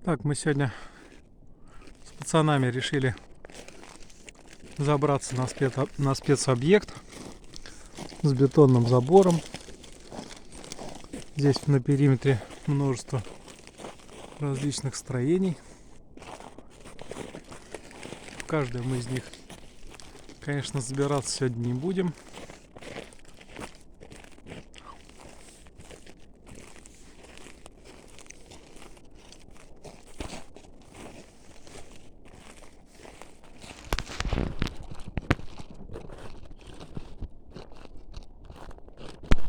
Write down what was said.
Так, мы сегодня с пацанами решили забраться на спецобъект с бетонным забором. Здесь на периметре множество различных строений. В каждом из них, конечно, забираться сегодня не будем.